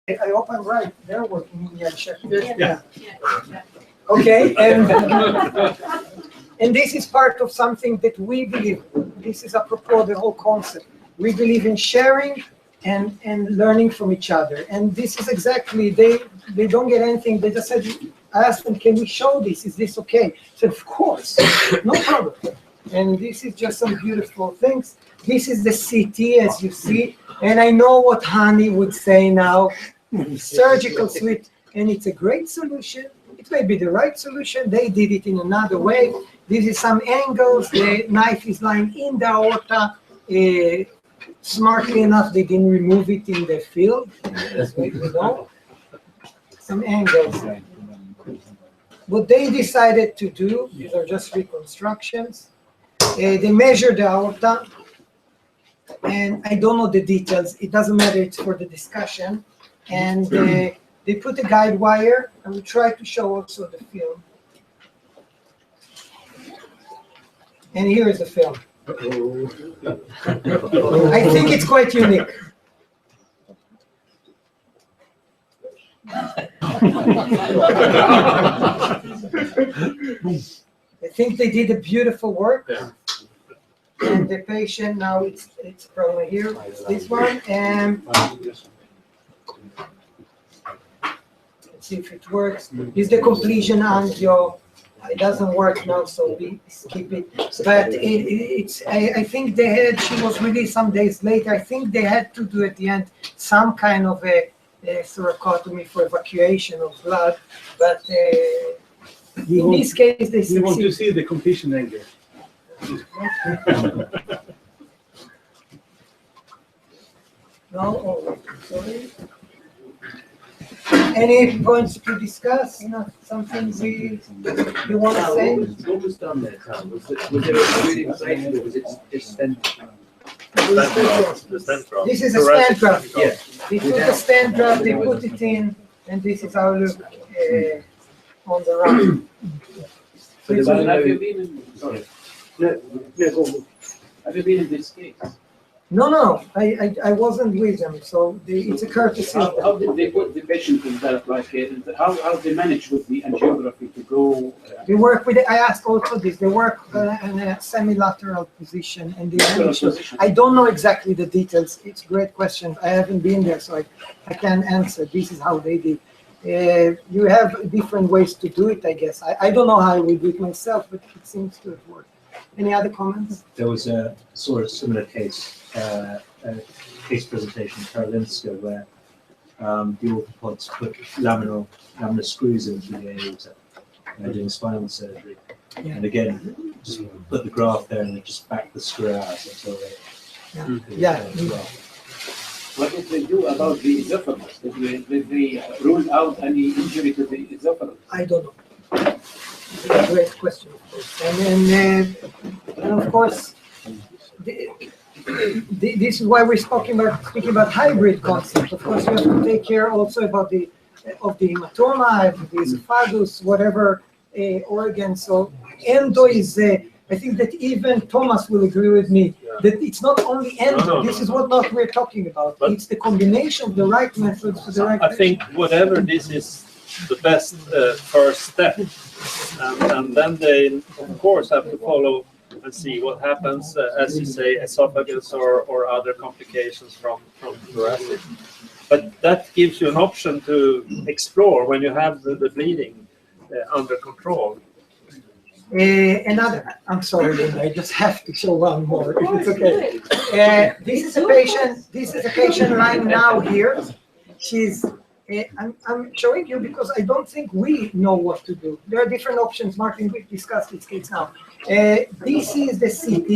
I hope I'm right. They're working in Yad Yeah. Okay, and this is part of something that we believe. This is apropos the whole concept. We believe in sharing and learning from each other. And this is exactly, they don't get anything. They just said, I asked them, can we show this? Is this okay? I said, of course, no problem. And this is just some beautiful things. This is the CT, as you see. And I know what Hani would say now, surgical suite. And it's a great solution. It may be the right solution. They did it in another way. This is some angles. The knife is lying in the aorta. Smartly enough, they didn't remove it in the field. We know. Some angles. What they decided to do, these are just reconstructions. They measured the aorta. And I don't know the details. It doesn't matter. It's for the discussion. And they put a guide wire, and we try to show also the film. And here is the film. I think it's quite unique. I think they did a beautiful work. And the patient, now it's probably here, this one, and see if it works. This is the completion angio. It doesn't work now, so we skip it. But I think they had, she was released some days later. I think they had to do at the end some kind of a thoracotomy for evacuation of blood. But in this case, they succeed. We want to see the completion angle. No, oh, sorry. Any points to discuss? Something we want to say? What was done there, Tom? Was it a really inflation or was it just stent? This is a stand graft. Yeah. They took a stand graft, they put it in, and this is how it look on the right. So have you been in? Sorry. No, go on. Have you been in this case? No, I wasn't with them, so it's a courtesy. How did they put the patient in that, like, how they manage with the angiography to go? They work with, I asked also this, they work in a semi-lateral position, and they manage, I don't know exactly the details, it's a great question, I haven't been there, so I can't answer, this is how they did. You have different ways to do it, I guess. I don't know how I would do it myself, but it seems to have worked. Any other comments? There was a sort of similar case presentation in Karolinska where the orthopods put laminar screws into the aorta doing spinal surgery. Yeah. And again, just put the graft there and just back the screw out until they What did they do about the esophagus? Did they rule out any injury to the esophagus? I don't know. It's a great question, of course. And of course, this is why we're speaking about hybrid concept. Of course, we have to take care also about the hematoma, the esophagus, whatever organ. So endo is, I think that even Thomas will agree with me that it's not only endo. This is what not we're talking about. But it's the combination of the right methods for the right. I think whatever this is the best first step, and then they of course have to follow and see what happens, as you say, esophagus or other complications from thoracic. But that gives you an option to explore when you have the bleeding under control. I'm sorry, Linda, I just have to show one more, if it's okay. This is a patient lying now here. She's, I'm showing you because I don't think we know what to do. There are different options. Martin, we've discussed this case now. This is the CT.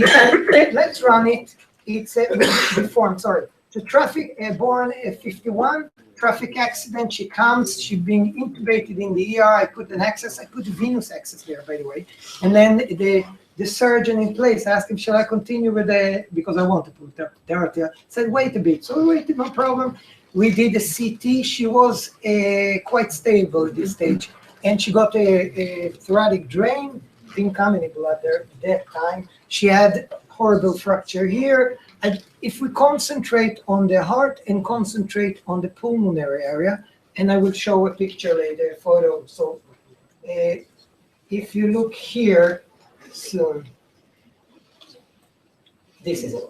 Let's run it. It's the form, sorry. The traffic, born at 51, traffic accident. She comes, she's being intubated in the ER. I put an access, I put a venous access there, by the way. And then the surgeon in place asked him, shall I continue with because I want to put the said, wait a bit. So we waited, no problem. We did a CT. She was quite stable at this stage. And she got a thoracic drain. Didn't come any blood there at that time. She had horrible fracture here. if we concentrate on the heart and concentrate on the pulmonary area, and I will show a picture later, a photo. So if you look here, so this is it.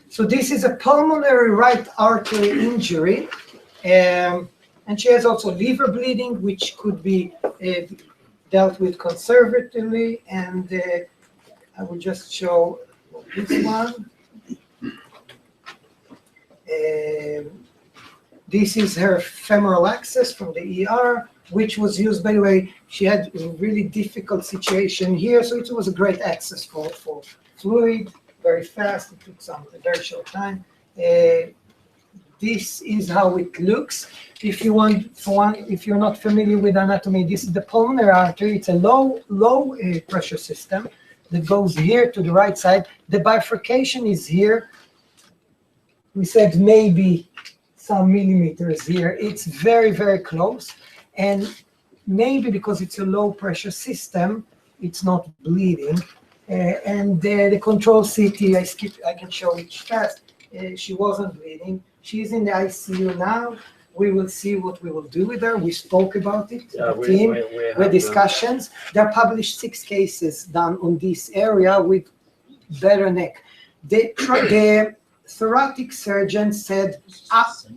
So this is a pulmonary right artery injury, and she has also liver bleeding, which could be dealt with conservatively. And I will just show this one. This is her femoral access from the ER, which was used, by the way, she had a really difficult situation here, so it was a great access for fluid, very fast, it took a very short time. This is how it looks. If you want, if you're not familiar with anatomy, this is the pulmonary artery. It's a low pressure system that goes here to the right side. The bifurcation is here. We said maybe some millimeters here. It's very, very close. And maybe because it's a low pressure system, it's not bleeding. And the control CT, I can show it fast. She wasn't bleeding. She's in the ICU now. We will see what we will do with her. We spoke about it, the team, with discussions. There are published 6 cases done on this area with better neck. The thoracic surgeon said,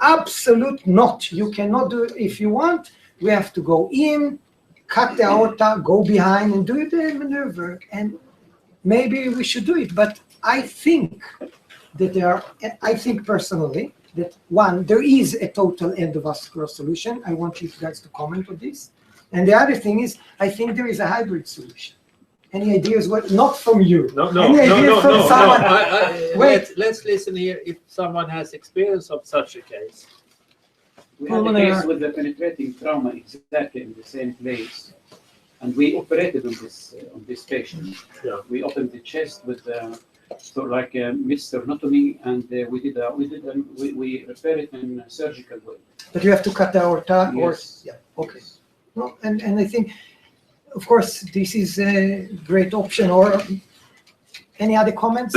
absolute not. You cannot do it. If you want, we have to go in, cut the aorta, go behind and do the maneuver. And maybe we should do it. But I think that I think personally, that one, there is a total endovascular solution. I want you guys to comment on this. And the other thing is, I think there is a hybrid solution. Any ideas? What? Not from you. No. Wait. Let's listen here if someone has experience of such a case. We had a case with the penetrating trauma exactly in the same place, and we operated on this patient. Yeah. We opened the chest with sort of like a mid-sternotomy, and we repaired it in a surgical way. But you have to cut the aorta, Yes. or yeah, okay. No, and I think, of course, this is a great option. Or any other comments?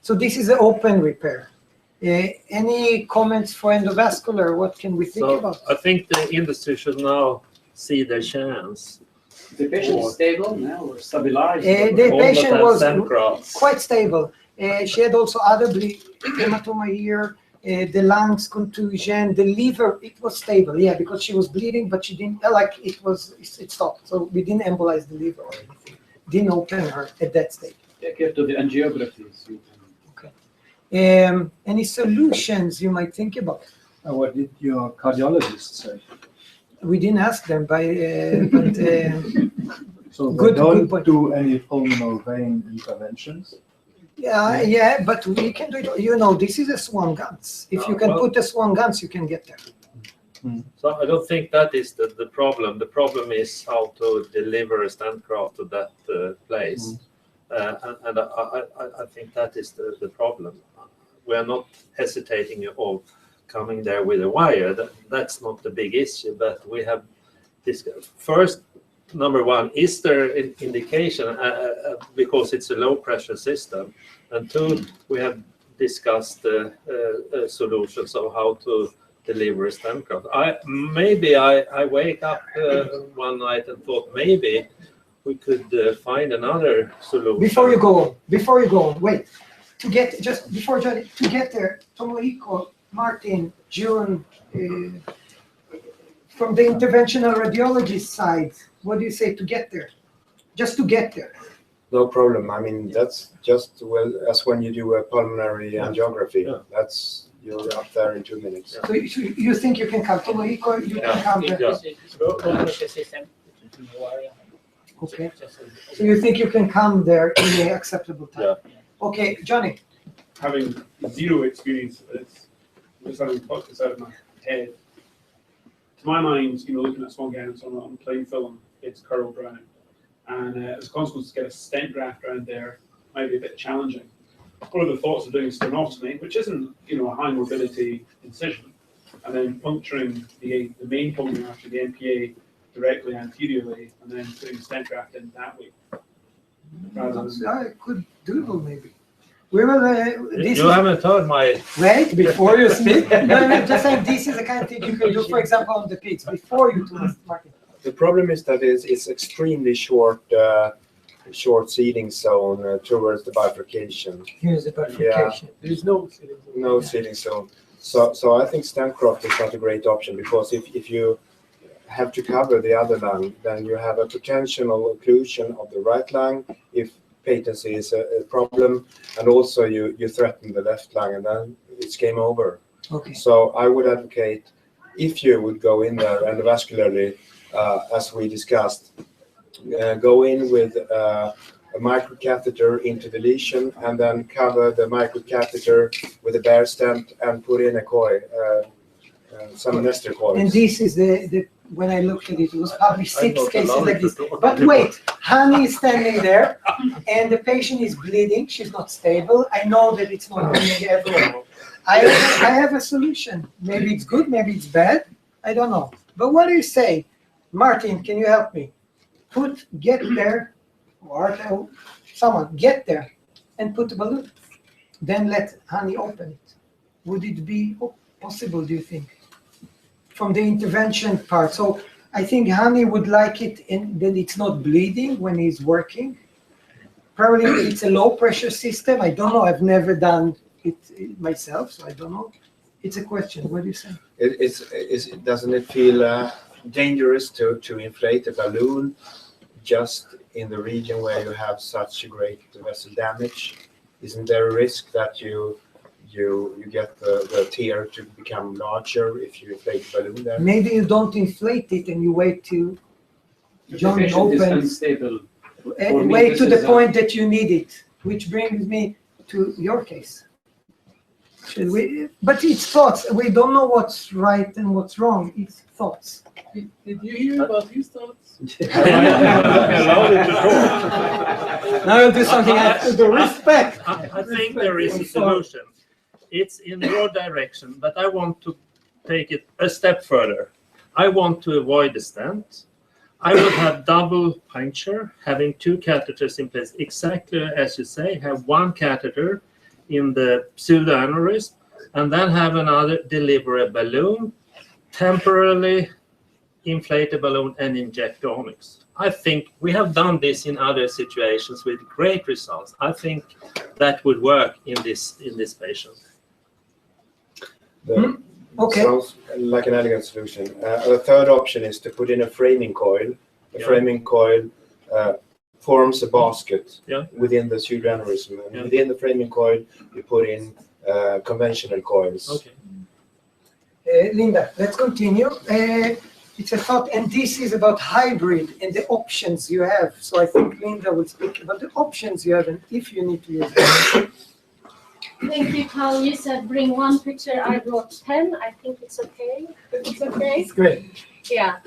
So this is an open repair. Any comments for endovascular? What can we think about? I think the industry should now see their chance. The patient is stable now, or stabilized? The patient was grafts. quite stable. She had also other hematoma here, the lungs contusion, the liver, it was stable, yeah, because she was bleeding, but she didn't, it stopped. So we didn't embolize the liver or anything. Didn't open her at that stage. Take care to the angiographies. Okay. Any solutions you might think about? What did your cardiologist say? We didn't ask them, but So they good don't point. do any pulmonary vein interventions? Yeah, but we can do it. You know, this is a swan guns. If you can put a swan guns, you can get there. So I don't think that is the problem. The problem is how to deliver a stent graft to that place. And I think that is the problem. We are not hesitating of coming there with a wire. That's not the big issue, but we have this first. Number one, is there an indication because it's a low pressure system? And two, we have discussed solutions of how to deliver a stent graft. I wake up one night and thought maybe we could find another solution. Before you go on, wait. To get there, Tomohiko, Martin, June, from the interventional radiologist side, what do you say to get there? Just to get there. No problem. I mean, that's just as when you do a pulmonary angiography. Yeah. That's you're up there in 2 minutes. So you think you can come, Tomohiko? You can come there. Okay. So you think you can come there in an acceptable time? Yeah. Okay, Johnny. Having zero experience with this, just having plucked this out of my head. To my mind, looking at swan gowns on plain film, it's curled round. And as a consequence, to get a stent graft around there might be a bit challenging. One of the thoughts of doing a sternotomy, which isn't a high mobility incision, and then puncturing the main pulmonary artery, the MPA, directly anteriorly, and then putting a stent graft in that way. Could doable maybe. We will. You haven't heard my. Wait before you speak. No, I'm just saying this is the kind of thing you can do, for example, on the pigs before you do this, Martin. The problem is that it's extremely short seeding zone towards the bifurcation. Here's the bifurcation. There is no No seeding zone. So I think Stancroft is not a great option, because if you have to cover the other lung, then you have a potential occlusion of the right lung if patency is a problem, and also you threaten the left lung, and then it's game over. Okay. So I would advocate, if you would go in there endovascularly, as we discussed, go in with a microcatheter into the lesion, and then cover the microcatheter with a bare stent and put in a coil, some Nestor coils. And this is the when I looked at it, it was probably 6 cases like this. But wait, Honey is standing there, and the patient is bleeding. She's not stable. I know that it's not bleeding everywhere. I have a solution. Maybe it's good, maybe it's bad. I don't know. But what do you say? Martin, can you help me? Get there, or someone, get there and put the balloon. Then let Honey open it. Would it be possible, do you think? From the intervention part. So I think Honey would like it, and then it's not bleeding when he's working. Probably it's a low pressure system. I don't know. I've never done it myself, so I don't know. It's a question. What do you say? Doesn't it feel dangerous to inflate a balloon just in the region where you have such a great vessel damage? Isn't there a risk that you get the tear to become larger if you inflate the balloon there? Maybe you don't inflate it and you wait to join open. Unstable. And wait to the point that you need it, which brings me to your case. Should we? But it's thoughts. We don't know what's right and what's wrong. It's thoughts. Did you hear about these thoughts? Now I'll do something else. The respect. I think there is a solution. It's in your direction, but I want to take it a step further. I want to avoid the stent. I would have double puncture, having 2 catheters in place, exactly as you say, have 1 catheter in the pseudoaneurysm, and then have another, deliver a balloon, temporarily inflate a balloon and inject onyx. I think we have done this in other situations with great results. I think that would work in this patient. Okay. Sounds like an elegant solution. The third option is to put in a framing coil. The framing coil forms a basket within the pseudoaneurysm. And within the framing coil, you put in conventional coils. Okay. Linda, let's continue. It's a thought, and this is about hybrid and the options you have. So I think Linda will speak about the options you have and if you need to use them. Thank you, Carl. You said bring 1 picture. I brought 10. I think it's okay. It's okay. It's great. Yeah.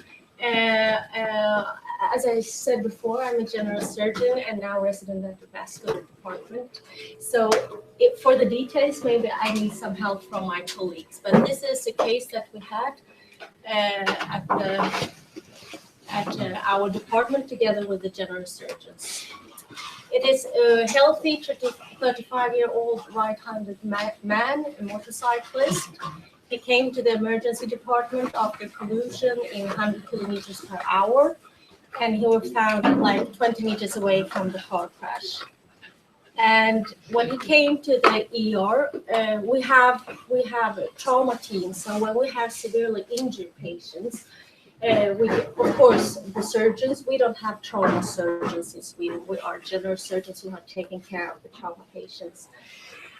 As I said before, I'm a general surgeon and now resident at the vascular department. So for the details, maybe I need some help from my colleagues. But this is a case that we had at our department together with the general surgeons. It is a healthy 35-year-old right-handed man, a motorcyclist. He came to the emergency department after pollution in 100 kilometers per hour, and he was found like 20 meters away from the car crash. And when he came to the ER, we have a trauma team. So when we have severely injured patients, we, of course, the surgeons, we don't have trauma surgeons in Sweden. We are general surgeons who are taking care of the trauma patients.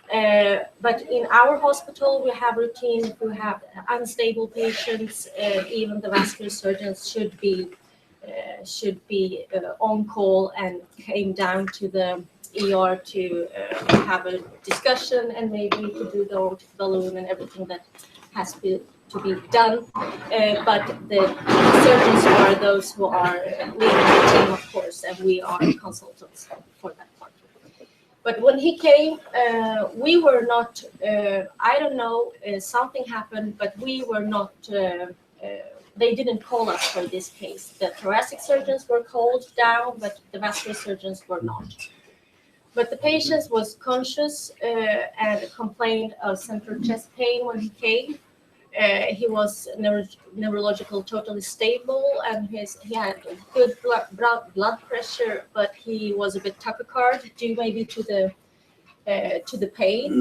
But in our hospital, we have routine. If we have unstable patients, even the vascular surgeons should be on call and came down to the ER to have a discussion and maybe to do the balloon and everything that has to be done. But the surgeons are those who are leading the team, of course, and we are consultants for that part. But when he came, we were not, I don't know, something happened, but we were not, they didn't call us for this case. The thoracic surgeons were called down, but the vascular surgeons were not. But the patient was conscious and complained of central chest pain when he came. He was neurological totally stable, and he had good blood pressure, but he was a bit tachycard due maybe to the pain,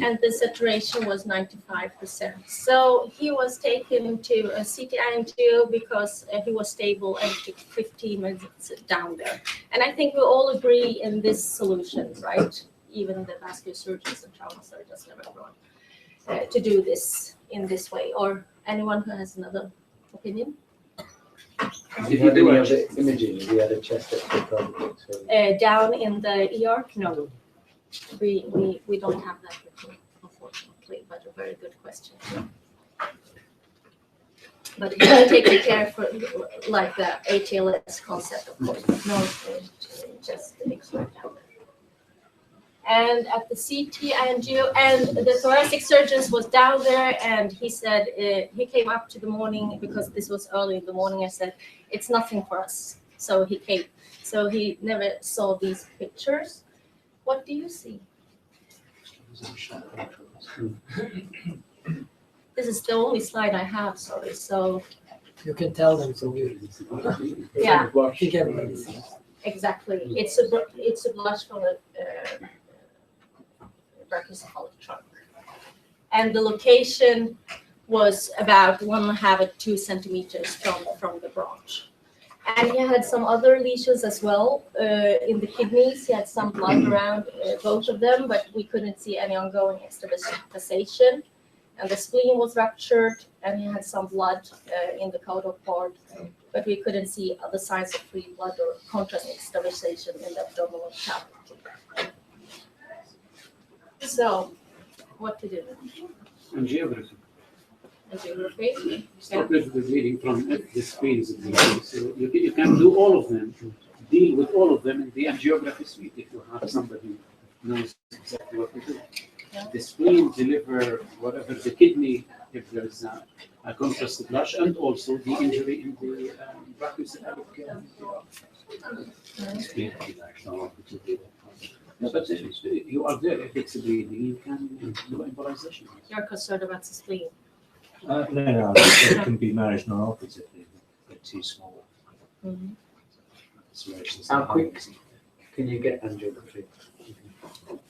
and the saturation was 95%. So he was taken to a CT angio because he was stable, and it took 15 minutes down there. And I think we all agree in this solution, right? Even the vascular surgeons and trauma surgeons and everyone to do this in this way. Or anyone who has another opinion? Did you do any other imaging? We had a chest X-ray. Down in the ER? No. We don't have that with me, unfortunately, but a very good question. But you have to take care for like the ATLS concept, of course. No, just the X-ray down there. And at the CT angio, and the thoracic surgeons was down there, and he said he came up to the morning because this was early in the morning. I said it's nothing for us, so he came. So he never saw these pictures. What do you see? This is the only slide I have, sorry. So You can tell them so you. yeah, I think everybody sees. exactly. It's a blush from the brachiocephalic trunk, and the location was about 1.5 to 2 centimeters from the branch. And he had some other lesions as well in the kidneys. He had some blood around both of them, but we couldn't see any ongoing extravasation. And the spleen was ruptured, and he had some blood in the caudal part, but we couldn't see other signs of free blood or contrast extravasation in the abdominal cavity. So, what to do? Angiography. Angiography. Stop the bleeding from the spleens. So you can do all of them, deal with all of them in the angiography suite if you have somebody who knows exactly what to do. Yeah. The spleen deliver whatever the kidney, if there is a contrast blush, and also the injury in the brachiocephalic. But you are there. If it's bleeding, you can do embolization. You're concerned about the spleen. No, it can be managed non-operatively. They're too small. Mm-hmm. How quick can you get angiography?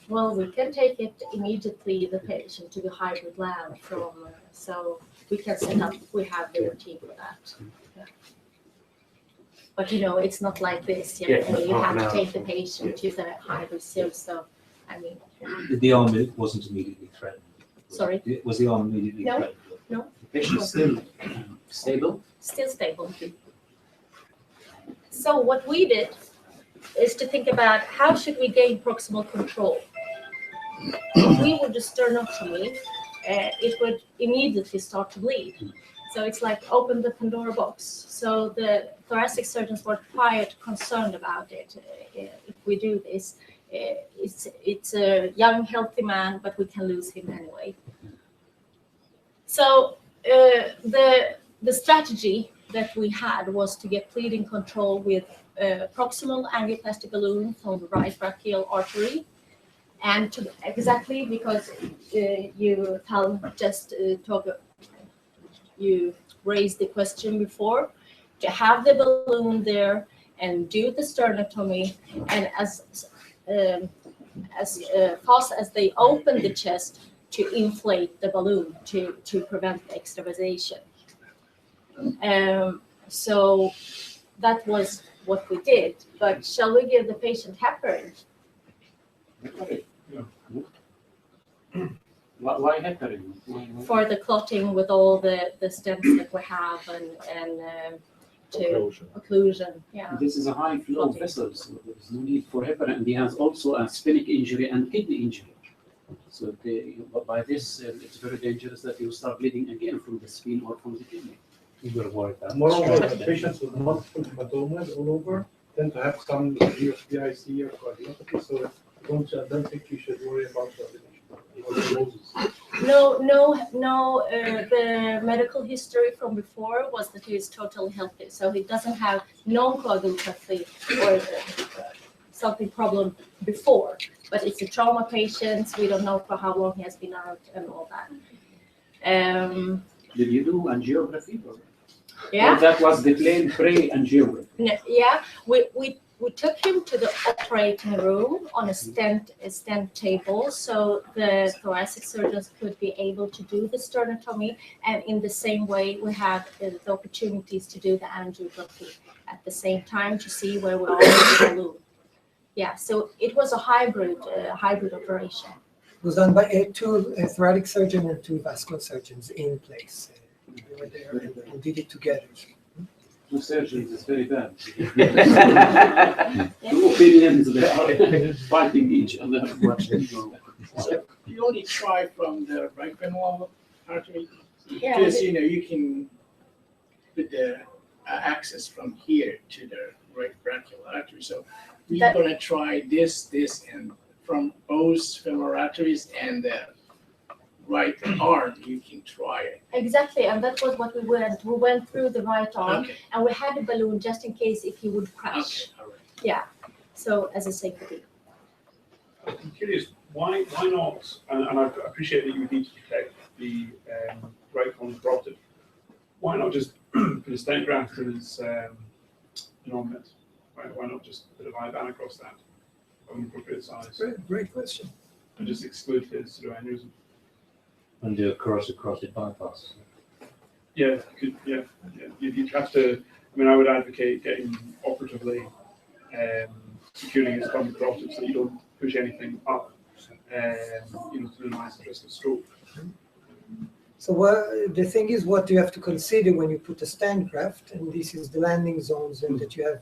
Well, we can take it immediately, the patient, to the hybrid lab so we can set up, we have the routine for that. Yeah. But it's not like this, you have to take the patient to the hybrid seal, so, I mean. The arm wasn't immediately threatened. Sorry? Was the arm immediately No. threatened? No. The patient still stable? Still stable. So what we did is to think about how should we gain proximal control. If we would do sternotomy, it would immediately start to bleed. So it's like open the Pandora box. So the thoracic surgeons were quite concerned about it. If we do this, it's a young, healthy man, but we can lose him anyway. So the strategy that we had was to get bleeding control with proximal angioplasty balloon from the right brachial artery. And exactly because you raised the question before, to have the balloon there and do the sternotomy, and as fast as they open the chest, to inflate the balloon to prevent the extravasation. So that was what we did. But shall we give the patient heparin? Why heparin? For the clotting with all the stents that we have and to occlusion. Yeah. This is a high flow vessel, so there is no need for heparin. And he has also a splenic injury and kidney injury. So by this, it's very dangerous that you start bleeding again from the spleen or from the kidney. You've got to avoid that. Moreover, patients with multiple hematomas all over tend to have some degree of PIC or cardiomyopathy, so I don't think you should worry about that. No. The medical history from before was that he is totally healthy, so he doesn't have non-coagulopathy or something problem before, but it's a trauma patient. We don't know for how long he has been out and all that. Did you do angiography? Or Yeah. that was the plain pre-angiography. Yeah, we took him to the operating room on a stent table, so the thoracic surgeons could be able to do the sternotomy, and in the same way we had the opportunities to do the angiography at the same time to see where we are with the balloon. Yeah, so it was a hybrid operation. It was done by two thoracic surgeon and two vascular surgeons in place. They were there and did it together. Two surgeons is very bad. Two opinions, they are fighting each other. So you only try from the right femoral artery, Yeah. because you can put the access from here to the right brachial artery. So we're That- gonna try this, and from both femoral arteries and the right arm, you can try it. Exactly, and that was what we went. We went through the right arm, Okay, and we had a balloon just in case if he would okay, crash. all right. Yeah, so as a safety. I'm curious, why not, and I appreciate that you would need to protect the right colon carotid. Why not just put a stent graft in his innominate? Why not just put a IBAN across that of an appropriate size Great question. and just exclude his pseudoaneurysm? And do a carotid bypass. Yeah, you'd have to. I mean, I would advocate getting operatively securing his common carotid so you don't push anything up, to minimize the risk of stroke. So the thing is, what you have to consider when you put a stent graft, and this is the landing zones, and that you have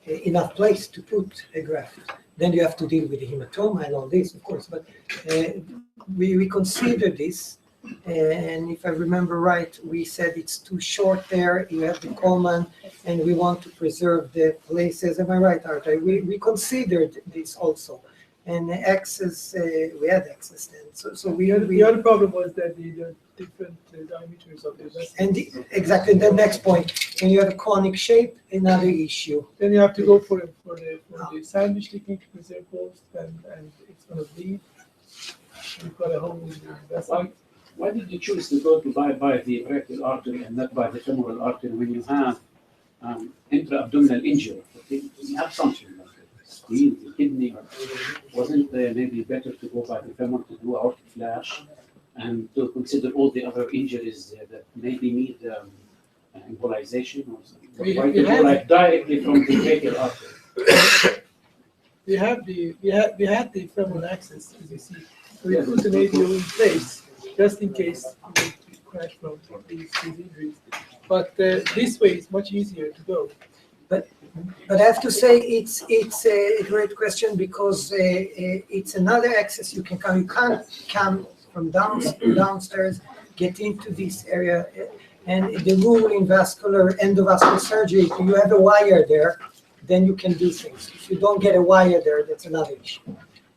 enough place to put a graft. Then you have to deal with the hematoma and all this, of course. But we consider this, and if I remember right, we said it's too short there. You have the colon, and we want to preserve the places. Am I right, Art? We considered this also, and access. We had access then. So The other problem was that the different diameters of the vessel. and exactly the next point, when you have a conic shape, another issue. Then you have to go for the sandwich technique to preserve both, and it's going to bleed. You've got a hole in the vessel. Why did you choose to go to by the brachial artery and not by the femoral artery when you have intra-abdominal injury? You have something like the spleen, the kidney. Wasn't maybe better to go by the femur to do aortic flash and to consider all the other injuries that maybe need embolization or something? Why to go like directly from the brachial artery? We had the femoral access, as you see. So we put an ADO in place just in case we crash from these injuries. But this way is much easier to go. But I have to say it's a great question because it's another access you can come. You can't come from downstairs, get into this area, and the rule in endovascular surgery, if you have a wire there, then you can do things. If you don't get a wire there, that's another issue.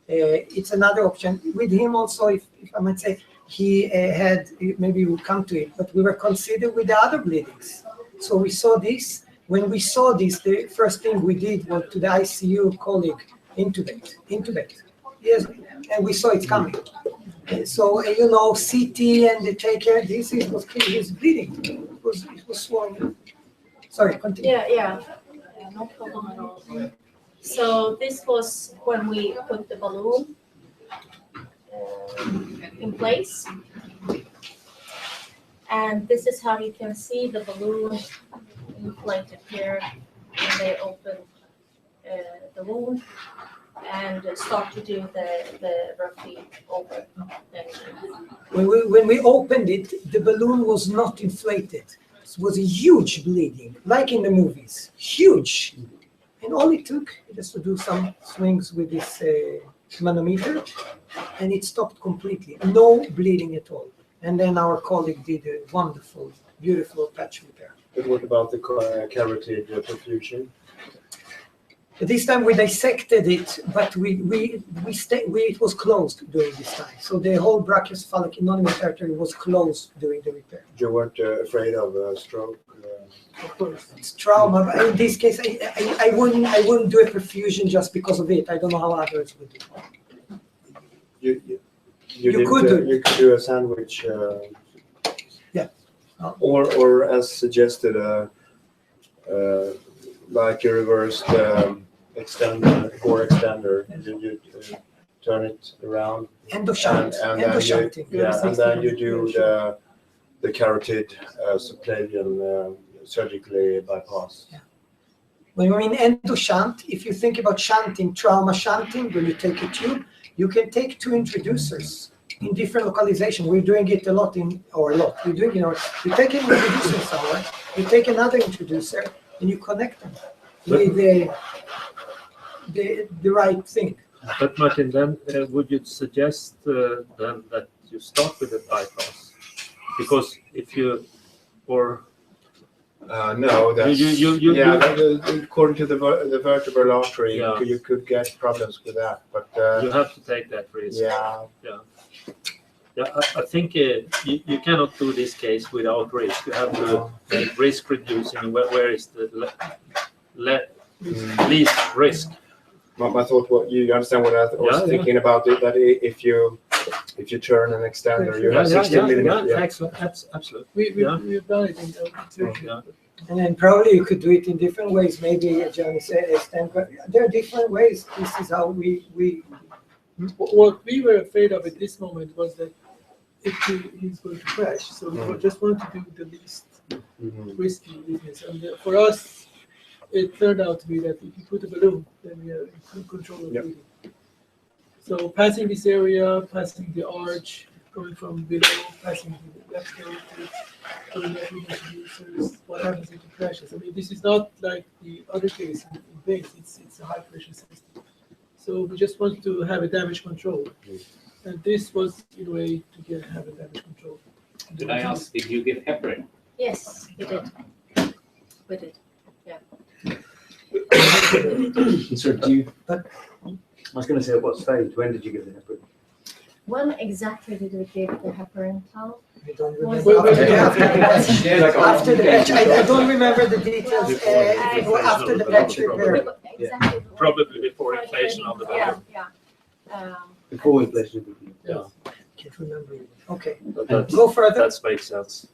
It's another option. With him also, if I might say, he had, maybe we'll come to it, but we were considered with the other bleedings. So we saw this. When we saw this, the first thing we did was to the ICU colleague, intubate. Yes, and we saw it coming. So, CT and the take care, this was clear, he was bleeding. It was swollen. Sorry, continue. Yeah, no problem at all. So this was when we put the balloon in place. And this is how you can see the balloon inflated here. And they open the wound and start to do the roughly open. When we opened it, the balloon was not inflated. It was a huge bleeding, like in the movies, huge. And all it took is to do some swings with this manometer, and it stopped completely. No bleeding at all. And then our colleague did a wonderful, beautiful patch repair. But what about the carotid perfusion? This time we dissected it, but it was closed during this time. So the whole brachiocephalic innominate artery was closed during the repair. You weren't afraid of a stroke? Of course. It's trauma, but in this case, I wouldn't do a perfusion just because of it. I don't know how others would do. You You could do it. you could do a sandwich. Yeah. Or as suggested, like a reversed extender, core extender. You turn it around. Endoshunt. And then Endoshunt. and then you do the carotid subclavian surgically bypass. Yeah. When you mean endoshunt, if you think about shunting, trauma shunting, when you take a tube, you can take two introducers in different localization. We're doing it a lot we're doing, you take an introducer somewhere, you take another introducer, and you connect them with the right thing. But Martin, then would you suggest then that you start with the bypass? Because if you, or No, that's You- according to the vertebral artery, Yeah. you could get problems with that. But you have to take that risk. yeah, Yeah, I think you cannot do this case without risk. You have to make risk reducing. Where is the least risk? my thought. What you understand what I was Yeah, thinking about it? That if you turn an extender, you have 16 millimeters. Yeah. Excellent, absolutely. We've done it in surgery. Yeah. And then probably you could do it in different ways. Maybe Johnny said there are different ways. This is how we What we were afraid of at this moment was that if he's going to crash, so we just want to do the least risky business. And for us, it turned out to be that if you put a balloon, then we are in control of Yep. breathing. So passing this area, passing the arch, going from below, passing the left carotid, going up with introducers, what happens if it crashes? I mean, this is not like the other case in veins, it's a high pressure system. So we just want to have a damage control. And this was in a way to have a damage control. Did I ask, did you give heparin? Yes, we did. We did. So do you, But- I was going to say, at what stage? When did you give the heparin? When exactly did we give the heparin towel? we don't Was remember. it- After the patch, I don't remember the details. After the patch repair. Exactly. Probably before inflation of the balloon. Yeah. Before inflation? Yeah, Can't remember. Okay, but that's, go further. that makes sense.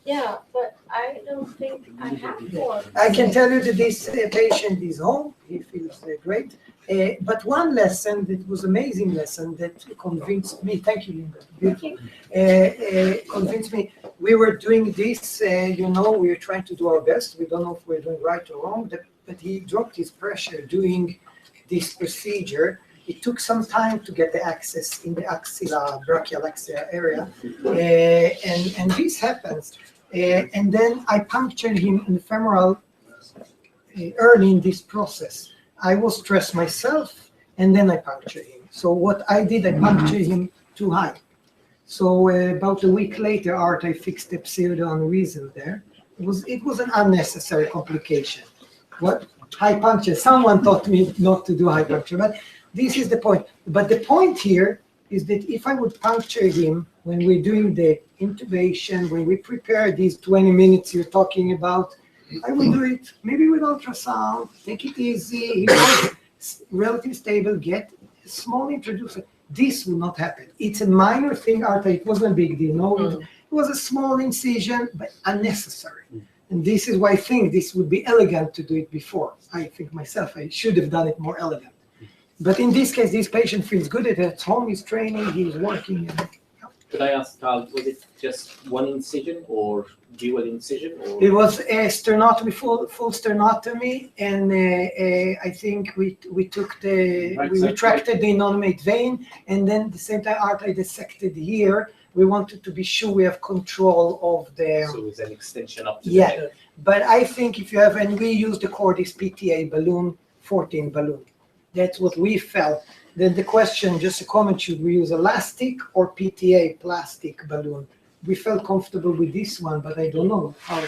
Yeah, but I don't think I have one. I can tell you that this patient is home. He feels great. But one lesson that was amazing lesson that convinced me. Thank you, Linda. Beautiful. Convinced me. We were doing this. We were trying to do our best. We don't know if we're doing right or wrong. But he dropped his pressure doing this procedure. It took some time to get the access in the axilla, brachial axilla area, and this happens. And then I punctured him in the femoral early in this process. I was stressed myself, and then I punctured him. So what I did, I punctured him too high. So about a week later, I fixed the pseudo aneurysm there. It was an unnecessary complication. What high puncture? Someone taught me not to do high puncture, but this is the point. But the point here is that if I would puncture him when we're doing the intubation, when we prepare these 20 minutes you're talking about, I would do it maybe with ultrasound, take it easy, he was relatively stable, get a small introducer. This will not happen. It's a minor thing, it wasn't a big deal. No, it was a small incision, but unnecessary. And this is why I think this would be elegant to do it before. I think myself, I should have done it more elegant. But in this case, this patient feels good at home, he's training, he's working. Could I ask, Carl, was it just one incision or dual incision? Or? It was a sternotomy, full sternotomy, and I think we took we retracted the innominate vein, and then at the same time, I dissected here. We wanted to be sure we have control of the. So it's an extension up to Yeah, the neck. but I think if you have, and we use the Cordis PTA balloon, 14 balloon. That's what we felt. Then the question, just a comment, should we use elastic or PTA plastic balloon? We felt comfortable with this one, but I don't know how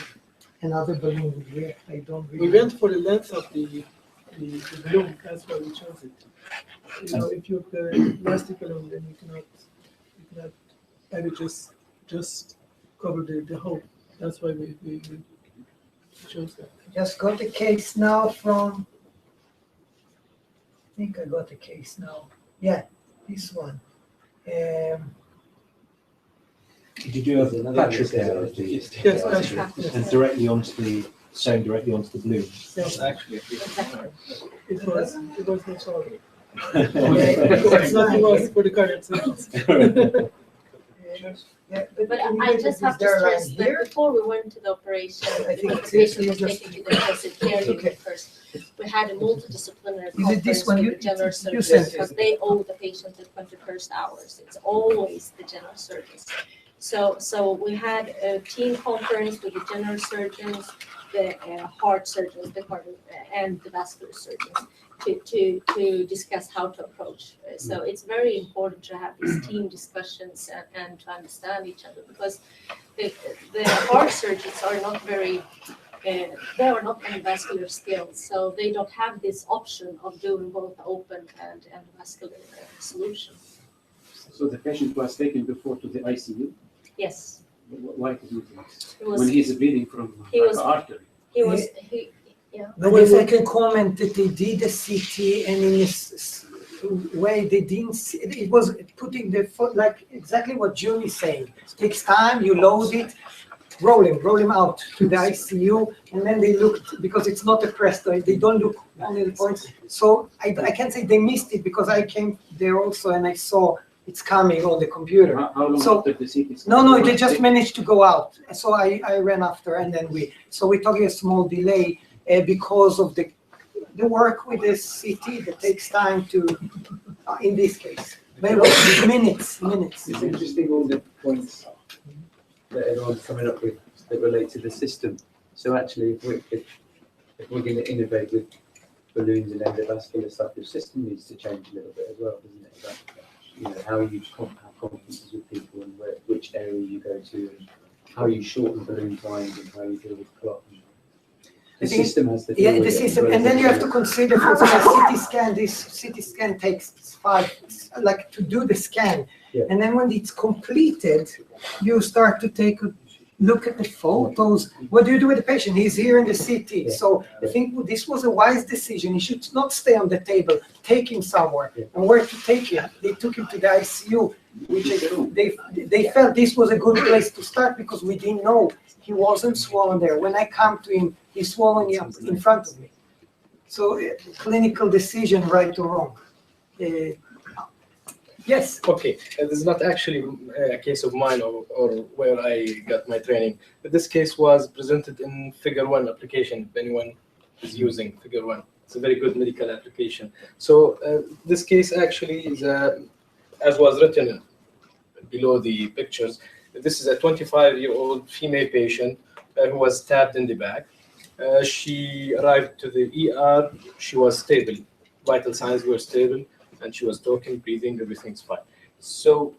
another balloon would react. I don't really. We went for the length of the balloon, that's why we chose it. If you have the elastic balloon, then you cannot have it just cover the hole. That's why we shows that. Just got a case now from, I think I got a case now. Yeah, this one. Did you do a patch repair of the Yes, and directly onto the sewn directly onto the balloon? yes, Actually, it was no problem. It's not- It was for the cardiac surgeons. Yeah, But can you I get just this have to there stress line that here? before we went to the operation, I think the it's patient was just- taken to the intensive care Okay. unit first. We had a multidisciplinary Is it this conference one? with You- the general you surgeons sent because they owe the patient the 21st hours. It's always the general surgeons. So we had a team conference with the general surgeons, the heart surgeons, the cardiac, and the vascular surgeons to discuss how to approach. So it's very important to have these team discussions and to understand each other because the heart surgeons are not very, they are not vascular skilled, so they don't have this option of doing both open and vascular solution. So the patient was taken before to the ICU. Yes, Why did you do this? it was, When he's bleeding from He was- the artery. yeah. But if I can comment that they did a CT and in this way they didn't see, it was putting the foot, like exactly what June is saying. Takes time, you load it, roll him out to the ICU, and then they looked, because it's not a presto, they don't look only the points. So I can't say they missed it because I came there also and I saw it's coming on the computer. How long So- after the CT scan? No, they just managed to go out. So I ran after and then we're talking a small delay because of the work with the CT that takes time to, in this case, maybe minutes. It's interesting all the points that everyone's coming up with that relate to the system. So actually, if we're going to innovate with balloons and endovascular stuff, the system needs to change a little bit as well, doesn't it? About, how you have conferences with people and which area you go to and how you shorten balloon times and how you deal with clot. The I think- system has to deal Yeah, with the it as system, well and as then you have the- to consider for example, CT scan, this CT scan takes like to do the scan. Yeah. And then when it's completed, you start to take a look at the photos. What do you do with the patient? He's here in the CT. Yeah. So I think this was a wise decision. He should not stay on the table, take him somewhere. Yeah. And where to take him? They took him to the ICU, which they felt this was a good place to start because we didn't know he wasn't swollen there. When I come to him, he's swollen in front of me. So clinical decision, right or wrong. Yes. Okay, this is not actually a case of mine or where I got my training, but this case was presented in Figure 1 application, if anyone is using Figure 1. It's a very good medical application. So this case actually is, as was written below the pictures, this is a 25-year-old female patient who was stabbed in the back. She arrived to the ER, she was stable, vital signs were stable, and she was talking, breathing, everything's fine. So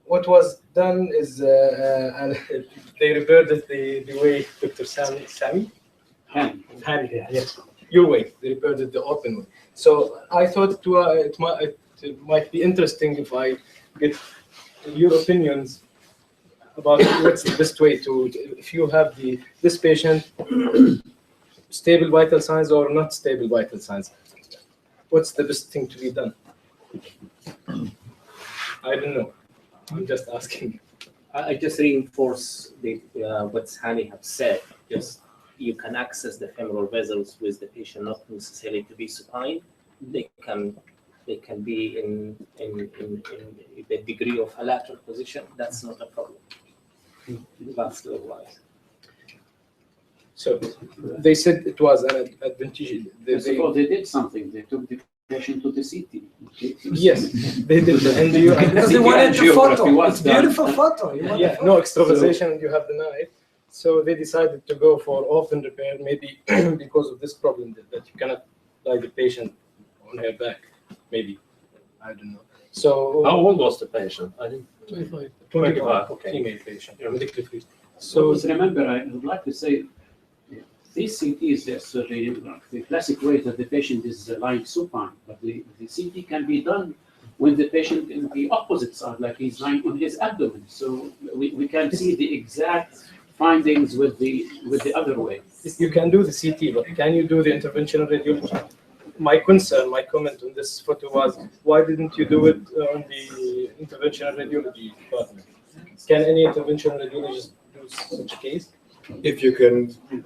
what was done is they reverted the way Dr. Sami? Hani, yes, your way, they reverted the open way. So I thought it might be interesting if I get your opinions about what's the best way to, if you have this patient stable vital signs or not stable vital signs, what's the best thing to be done? I don't know. I'm just asking. I just reinforce what Hani have said. Just you can access the femoral vessels with the patient not necessarily to be supine. They can be in the degree of a lateral position. That's not a problem. Vascular wise. So they said it was an advantage. First of all, they did something. They took the patient to the CT. Yes, they did. And you, Because they wanted the photo. It's beautiful photo. You want the yeah, photo. no extravasation. You have the knife. So they decided to go for open repair, maybe because of this problem that you cannot lie the patient on her back. Maybe, I don't know. So how old was the patient? I think 25. 25. Okay. Female patient, medically free. So So remember, I would like to say, these CTs, so the classic way that the patient is lying supine, but the CT can be done when the patient in the opposite side, like he's lying on his abdomen. So we can see the exact findings with the other way. You can do the CT, but can you do the interventional radiology? My concern, my comment on this photo was, why didn't you do it on the interventional radiology department? Can any interventional radiologist do such a case? If you can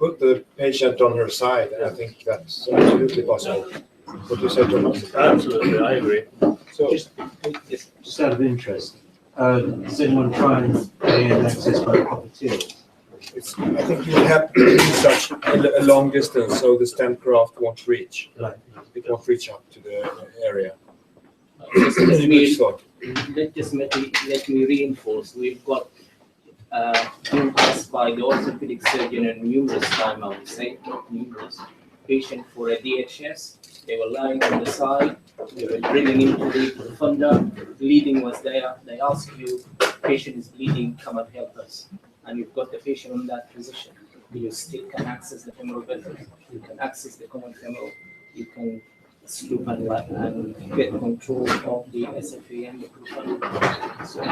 put the patient on her side, I think that's absolutely possible. What do you say, Thomas? Absolutely, I agree. So, Just out of interest, does anyone try and gain access by puppeteers? I think you have such a long distance, so the stent graft won't reach. Right. It won't reach up to the area. Let me, Thought. let me reinforce. We've got been asked by the orthopedic surgeon numerous times, I would say, not numerous, patient for a DHS. They were lying on the side. They were drilling into the profunda. Bleeding was there. They ask you, patient is bleeding, come and help us. And you've got the patient in that position. You still can access the femoral vessels. You can access the common femoral. You can scoop and get control of the SFA and the profunda. So I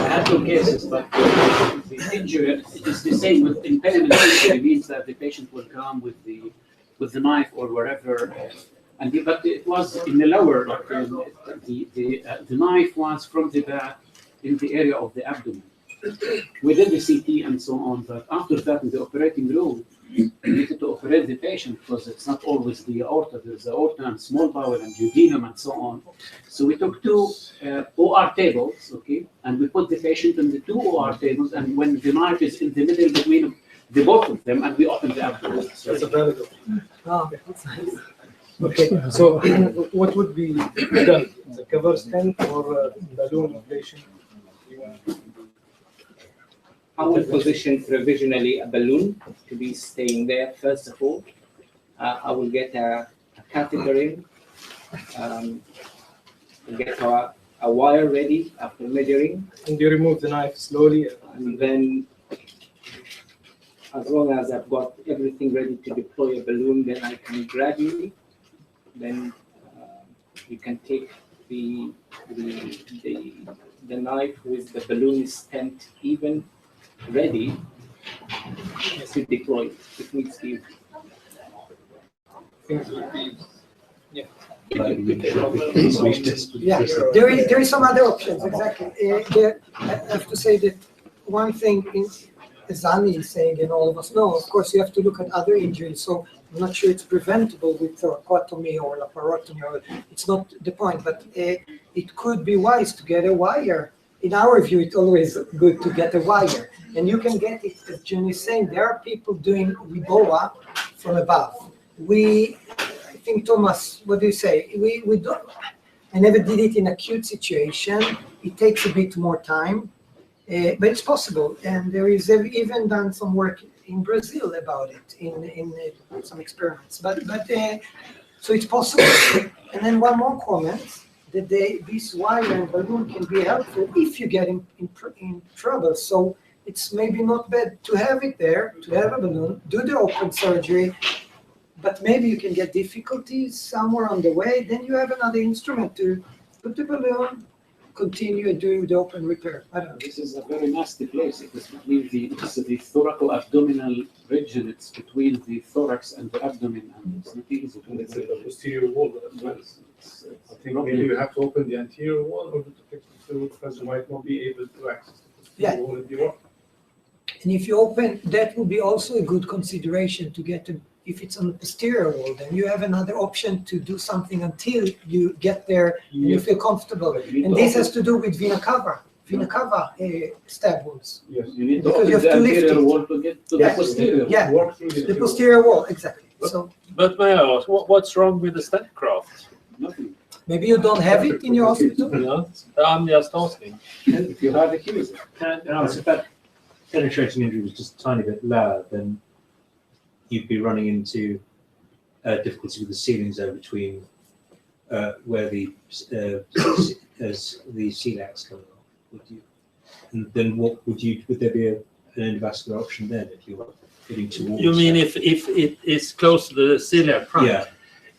had two cases, but the injury is the same with impediment injury. Means that the patient will come with the knife or wherever, but it was in the lower. The knife was from the back in the area of the abdomen, within the CT and so on. But after that, in the operating room, we needed to operate the patient because it's not always the aorta. There's the aorta and small bowel and duodenum and so on. So we took two OR tables, okay, and we put the patient in the two OR tables, and when the knife is in the middle between the both of them, and we open the abdomen. So that's a valid option. Oh, that's nice. Okay, so what would be done? The cover stent or balloon inflation? I will position provisionally a balloon to be staying there first of all. I will get a catheter in, get a wire ready after measuring. And you remove the knife slowly? And then, as long as I've got everything ready to deploy a balloon, then I can gradually, then you can take the knife with the balloon stent even ready to deploy it. It needs to be. Things would be, yeah. Yeah, there is some other options, exactly. I have to say that one thing is, as Ani is saying, and all of us know, of course, you have to look at other injuries. So I'm not sure it's preventable with thoracotomy or laparotomy, or it's not the point, but it could be wise to get a wire. In our view, it's always good to get a wire. And you can get it, as June is saying, there are people doing Riboa from above. I think, Thomas, what do you say? We don't, I never did it in acute situation. It takes a bit more time, but it's possible. And there is even done some work in Brazil about it, in some experiments. But so it's possible. And then one more comment, that this wire and balloon can be helpful if you get in trouble. So it's maybe not bad to have it there, to have a balloon, do the open surgery, but maybe you can get difficulties somewhere on the way, then you have another instrument to put the balloon, continue and do the open repair. I don't know. This is a very nasty place. It is between the thoraco-abdominal region. It's between the thorax and the abdomen, and it's not easy. And it's a posterior wall as well. I think maybe you have to open the anterior wall in order to fix the fluid, because you might not be able to access the posterior wall if you want. And if you open, that would be also a good consideration to get to, if it's on the posterior wall, then you have another option to do something until you get there and you feel comfortable. And this has to do with vena cava stab wounds. Yes, You need to Because open you have the to lift anterior it. wall to get to Yeah. the posterior. Yeah, Walk through the posterior wall, exactly. So But may I ask, what's wrong with the stent graft? Nothing. maybe you don't have it in your hospital? Yeah, I'm just asking. If you have it, use it. So if that penetrating injury was just a tiny bit lower, then you'd be running into difficulty with the ceiling zone between where the celiacs come off. Would you? And then would there be an endovascular option then if you were getting towards? You mean if it is close to the celiac trunk? Yeah.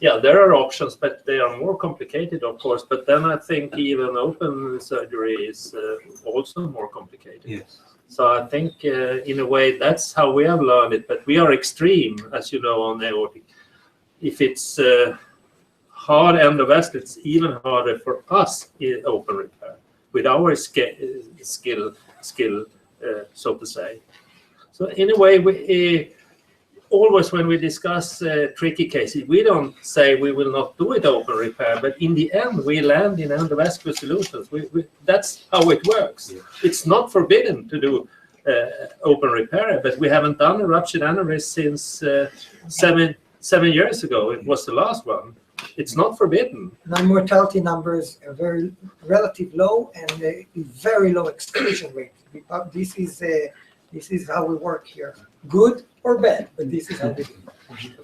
Yeah, there are options, but they are more complicated, of course. But then I think even open surgery is also more complicated. Yes. So I think in a way that's how we have learned it, but we are extreme, as you know, on aortic. If it's hard endovascular, it's even harder for us in open repair with our skill, so to say. So in a way, we always when we discuss tricky cases, we don't say we will not do it open repair, but in the end, we land in endovascular solutions. That's how it works. Yeah. It's not forbidden to do open repair, but we haven't done a ruptured aneurysm since 7 years ago. It was the last one. It's not forbidden. Non-mortality numbers are very relative low and very low exclusion rate. This is how we work here. Good or bad, but this is how we do.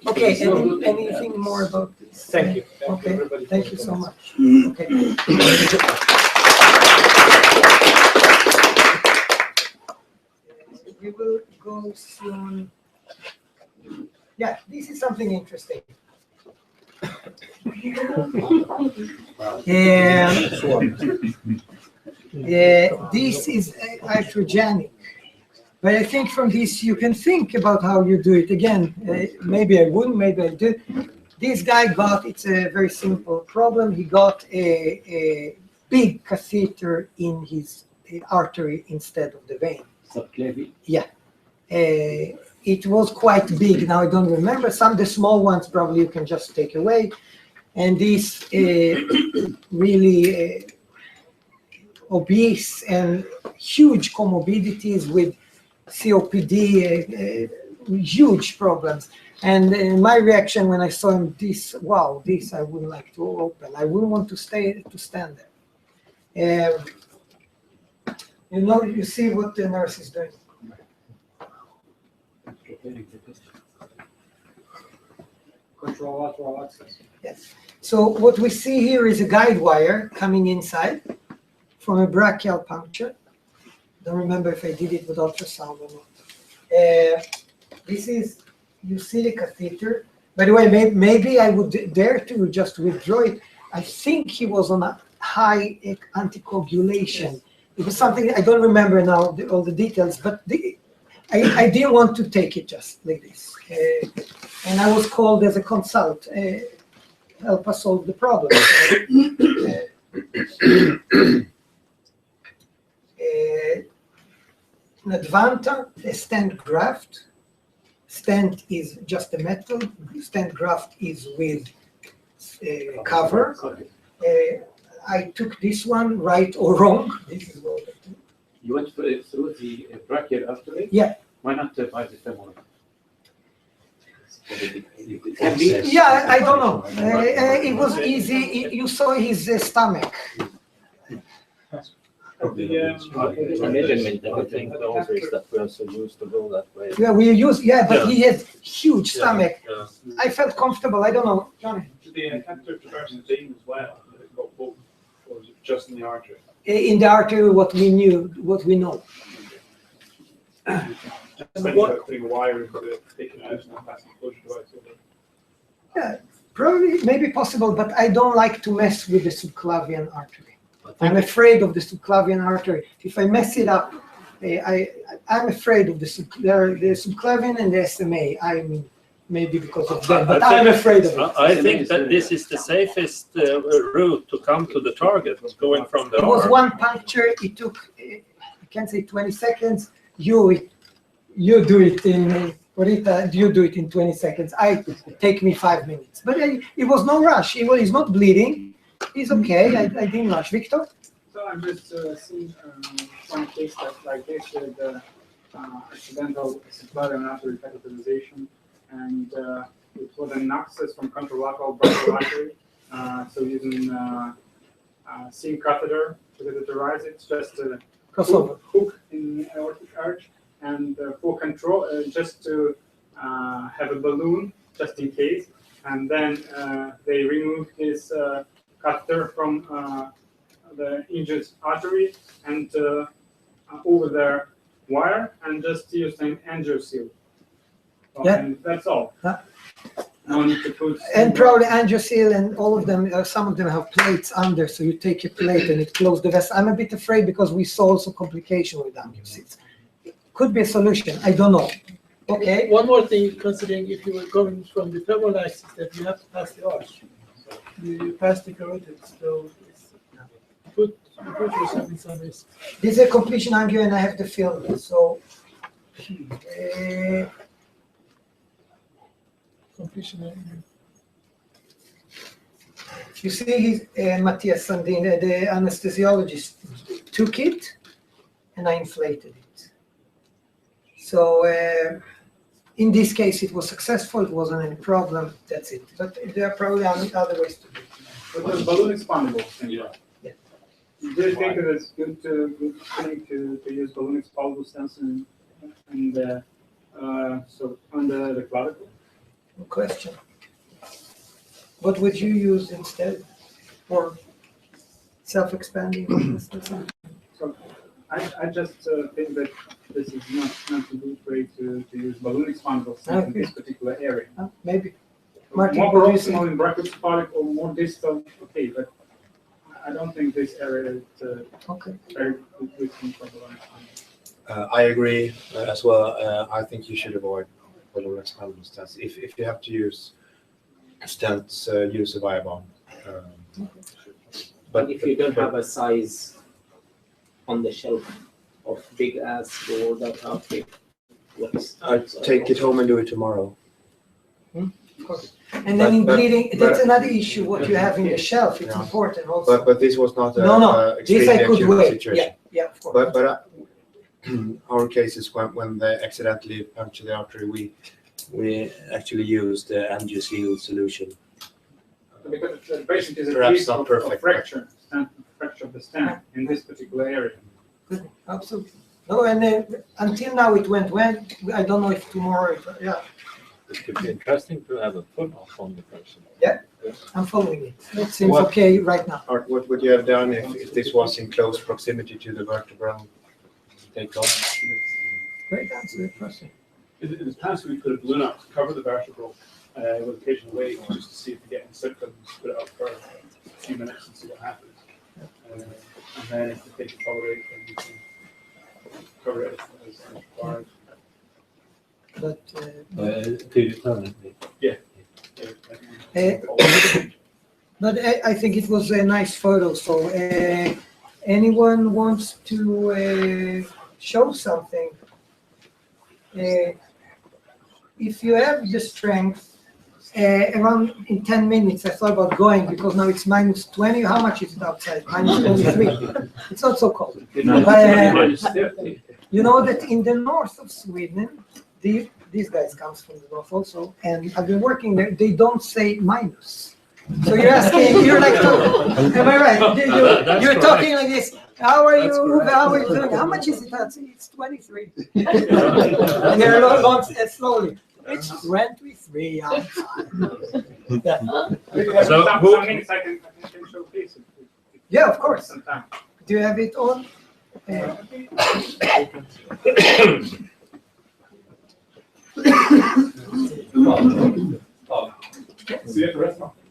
Okay, anything more about this? Thank you. Okay, thank you so much. Okay. We will go soon. Yeah, this is something interesting. This is iatrogenic. But I think from this you can think about how you do it. Again, maybe I wouldn't, maybe I did. This guy got, it's a very simple problem. He got a big catheter in his artery instead of the vein. Subclavian? Yeah. It was quite big. Now I don't remember. Some of the small ones probably you can just take away. And this really obese and huge comorbidities with COPD, huge problems. And my reaction when I saw him, wow, this I wouldn't like to open. I wouldn't want to stand there. You see what the nurse is doing. Control lateral access. Yes. So what we see here is a guide wire coming inside from a brachial puncture. Don't remember if I did it with ultrasound or not. This is, you see the catheter. By the way, maybe I would dare to just withdraw it. I think he was on a high anticoagulation. It was something, I don't remember now all the details, but I didn't want to take it just like this. And I was called as a consult, help us solve the problem. Advanta, a stent graft. Stent is just a metal. Stent graft is with cover. I took this one, right or wrong. This is what I do. You went through the brachial artery? Yeah. Why not by the femoral? Yeah, I don't know. It was easy. You saw his stomach. Measurement, I think also is that we are so used to go that way. Yeah, we use, but he had huge stomach. Yeah. I felt comfortable. I don't know, Johnny. Did the catheter traverse the vein as well? Did it go both, or was it just in the artery? In the artery, what we know. Yeah, probably, maybe possible, but I don't like to mess with the subclavian artery. I'm afraid of the subclavian artery. If I mess it up, I'm afraid of the subclavian and the SMA. I mean, maybe because of them, but I'm afraid of it. I think that this is the safest route to come to the target, going from the arm. It was one puncture. It took, I can't say 20 seconds. You do it in, Rita, you do it in 20 seconds. Take me 5 minutes. But it was no rush. He's not bleeding. He's okay. I didn't rush. Victor? So I'm just seeing one case like this with accidental subclavian artery catheterization, and it was an access from contralateral brachial artery. So using seam catheter to catheterize it, just a hook in the aortic arch, and for control, just to have a balloon just in case, and then they removed this catheter from the injured artery and over their wire, and just used an angioseal. And that's all. No need to put. And probably angioseal, and all of them, some of them have plates under, so you take a plate and it closes the vessel. I'm a bit afraid because we saw also complication with angioseals. could be a solution. I don't know. Okay. One more thing, considering if you were going from the femoral axis, that you have to pass the arch. You pass the carotid, so you put yourself in some risk. This is a completion angio, and I have the field. So Completion angio. you see, he's Matthias Sandin, the anesthesiologist, took it, and I inflated it. So in this case, it was successful. It wasn't any problem. That's it. But there are probably other ways to do it. It was balloon expandable. Yeah. Yeah. Do you think it is good to use balloon expandable stents and so under the clavicle? Good question. What would you use instead? Or self-expanding? So I just think that this is not a good way to use balloon expandable stents in this particular area. Maybe. More Martin, what do you think? proximal in brachiocephalic or more distal, okay, but I don't think this area is Okay. very good for balloon expandable. I agree as well. I think you should avoid balloon expandable stents. If you have to use stents, use a Viabomb. But if you don't have a size on the shelf of big ass or that outfit, I'd take it home and do it tomorrow. Of course. And then in bleeding, that's another issue. What you have in the shelf, it's important also. But this was not a This I could acute wait. situation. Yeah, of course. But our cases when they accidentally puncture the artery, we actually used the angioseal solution. Because the patient is at Perhaps risk not of perfect, fracture of the stent in this particular area. Absolutely. No, and until now it went well. I don't know if tomorrow, yeah. It could be interesting to have a foot-off on the person. Yeah, I'm following it. It seems okay right now. Art, what would you have done if this was in close proximity to the vertebral takeoff? Great answer, question. In the past, we put a balloon up to cover the vertebral with occasional weight, just to see if we get any symptoms, put it up for a few minutes and see what happens. And then if they can tolerate, then we can cover it as required. But Do it permanently. Yeah. But I think it was a nice photo. So anyone wants to show something? If you have the strength, around in 10 minutes, I thought about going because now it's minus 20. How much is it outside? Minus 23. It's not so cold. Minus 30. You know that in the north of Sweden, these guys comes from the north also, and I've been working there. They don't say minus. So you're asking, you're like, am I right? You're talking like this. How are you? How are you doing? How much is it? It's 23. And they're long slowly. It's 23 outside. So some minutes I can show this. Yeah, of course. Sometime. Do you have it on?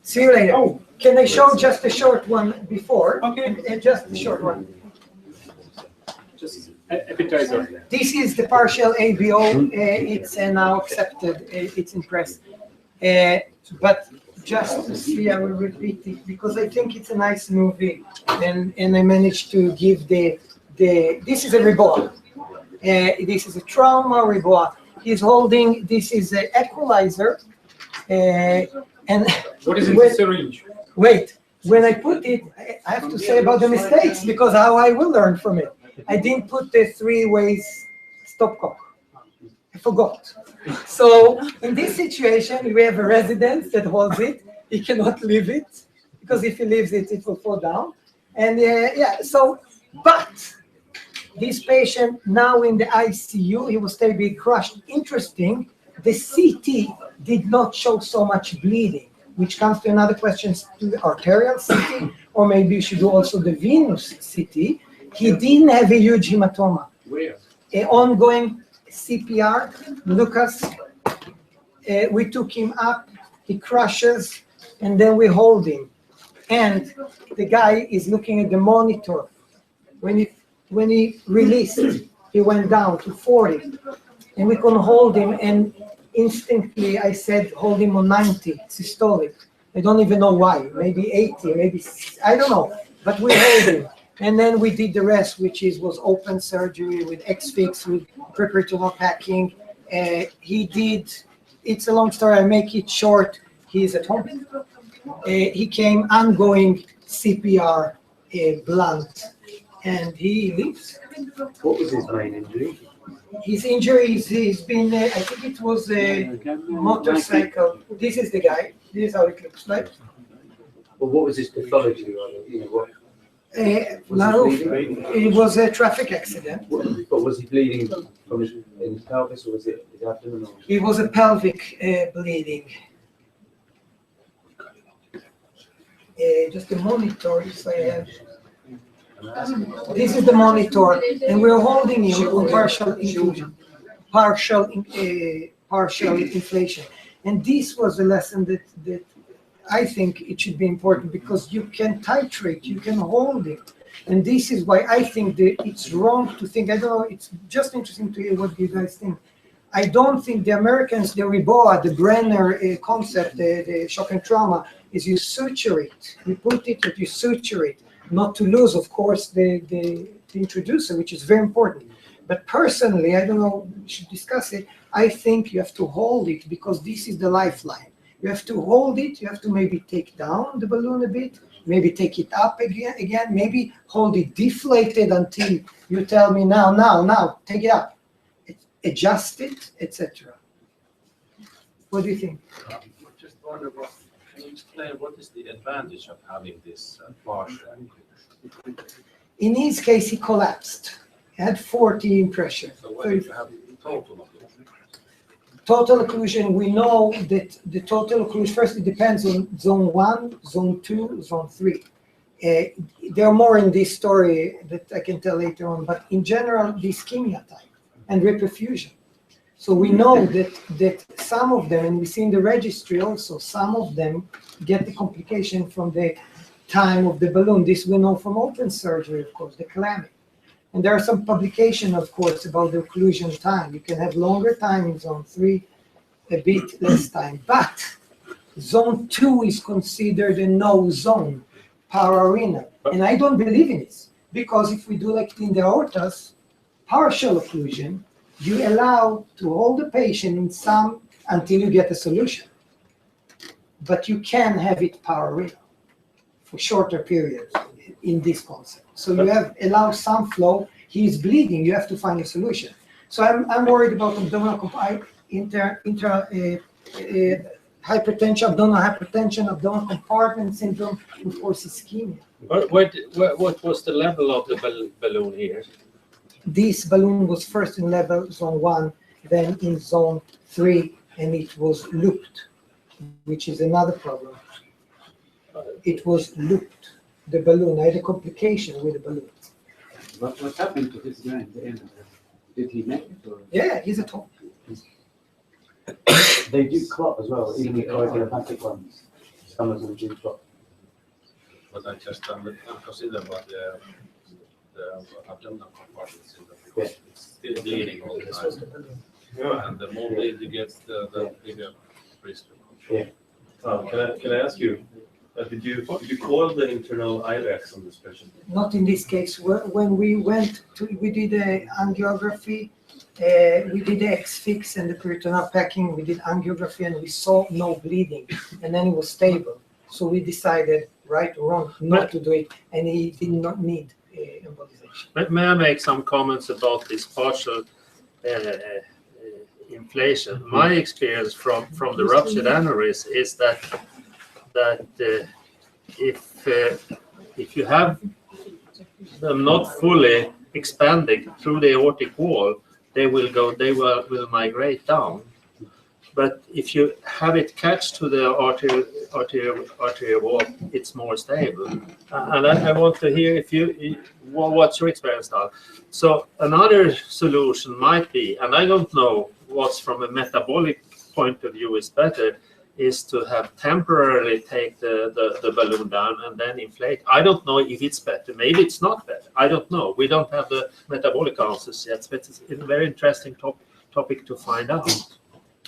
See you later. Oh, can I show just a short one before? Okay. Just a short one. just appetizer. This is the partial ABO. It's now accepted. It's in press. But just to see, I will repeat it because I think it's a nice movie, and I managed to give the. This is a Reboa. This is a trauma Reboa. He's holding. This is an equalizer. And What is in the syringe? Wait, when I put it, I have to say about the mistakes because how I will learn from it. I didn't put the 3 ways stopcock. I forgot. So in this situation, we have a resident that holds it. He cannot leave it because if he leaves it, it will fall down. And so, but this patient now in the ICU, he will still be crushed. Interesting, the CT did not show so much bleeding, which comes to another question, to the arterial CT, or maybe you should do also the venous CT. He didn't have a huge hematoma. Where? Ongoing CPR, Lucas, we took him up, he crushes, and then we hold him. And the guy is looking at the monitor. When he released, he went down to 40, and we couldn't hold him. And instantly, I said, hold him on 90 systolic. I don't even know why. Maybe 80, maybe I don't know. But we held him, and then we did the rest, which was open surgery with X-fix, with preperitoneal packing. He did. It's a long story. I make it short. He's at home. He came ongoing CPR blunt, and he lives. What was his main injury? His injuries, he's been, I think it was a motorcycle. This is the guy. This is how it looks like. Well, what was his pathology? You know, what, It was a traffic accident. but was he bleeding from in his pelvis, or was it his abdomen? Or? It was a pelvic bleeding. Just a monitor, if I have. This is the monitor, and we're holding him on partial inclusion, partial inflation. And this was a lesson that I think it should be important, because you can titrate, you can hold it. And this is why I think that it's wrong to think, I don't know, it's just interesting to hear what you guys think. I don't think the Americans, the Reboa, the Brenner concept, the shock and trauma, is you suture it. You put it, but you suture it. Not to lose, of course, the introducer, which is very important. But personally, I don't know, we should discuss it. I think you have to hold it, because this is the lifeline. You have to hold it. You have to maybe take down the balloon a bit, maybe take it up again, maybe hold it deflated until you tell me now, take it up. Adjust it, etc. What do you think? I just wonder, can you explain what is the advantage of having this partial? In his case, he collapsed. He had 40 in pressure. So what if you have total occlusion? Total occlusion, we know that the total occlusion, first it depends on zone 1, zone 2, zone 3. There are more in this story that I can tell later on, but in general, the ischemia type and reperfusion. So we know that some of them, and we see in the registry also, some of them get the complication from the time of the balloon. This we know from open surgery, of course, the calamity. And there are some publications, of course, about the occlusion time. You can have longer time in zone 3, a bit less time. But zone 2 is considered a no zone, pararenal. And I don't believe in this, because if we do like in the aortas, partial occlusion, you allow to hold the patient in some until you get a solution. But you can have it pararenal for shorter periods in this concept. So you have allow some flow. He is bleeding. You have to find a solution. So I'm worried about abdominal hypertension, abdominal compartment syndrome, of course, ischemia. What was the level of the balloon here? This balloon was first in level zone 1, then in zone 3, and it was looped, which is another problem. It was looped, the balloon. I had a complication with the balloon. What happened to this guy in the end? Did he make it? Or? Yeah, he's at home. They do clot as well, even the coagulopathic ones. Some of them do clot. But I just consider about the abdominal compartment syndrome, because it's still bleeding all the time. And the more bleed you get, the bigger risk. Yeah. Can I ask you? Did you call the internal ILACs on this patient? Not in this case. When we went to, we did a angiography, we did the X-fix and the peritoneal packing, we did angiography, and we saw no bleeding, and then it was stable. So we decided, right or wrong, not to do it, and he did not need embolization. May I make some comments about this partial inflation? My experience from the ruptured aneurysm is that if you have them not fully expanding through the aortic wall, they will migrate down. But if you have it catch to the arterial wall, it's more stable. And I want to hear what's your experience now. So another solution might be, and I don't know what's from a metabolic point of view is better, is to have temporarily take the balloon down and then inflate. I don't know if it's better. Maybe it's not better. I don't know. We don't have the metabolic answers yet, but it's a very interesting topic to find out.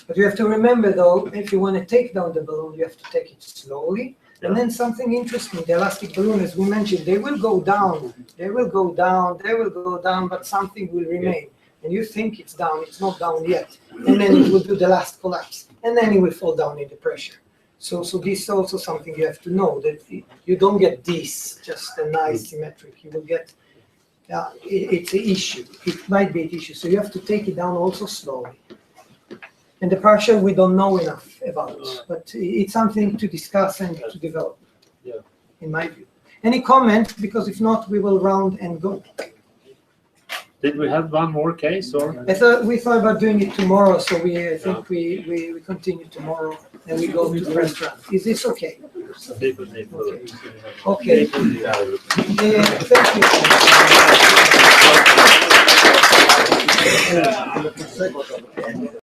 But you have to remember, though, if you want to take down the balloon, you have to take it slowly. And then something interesting, the elastic balloon, as we mentioned, they will go down, they will go down, they will go down, but something will remain. And you think it's down, it's not down yet. And then it will do the last collapse. And then it will fall down in the pressure. So this is also something you have to know, that you don't get this, just a nice symmetric. You will get, it's an issue. It might be an issue. So you have to take it down also slowly. And the partial we don't know enough about, but it's something to discuss and to develop, in my view. Any comments? Because if not, we will round and go. Did we have one more case, or? We thought about doing it tomorrow, so I think we continue tomorrow and we go to the restaurant. Is this okay? Okay. Thank you.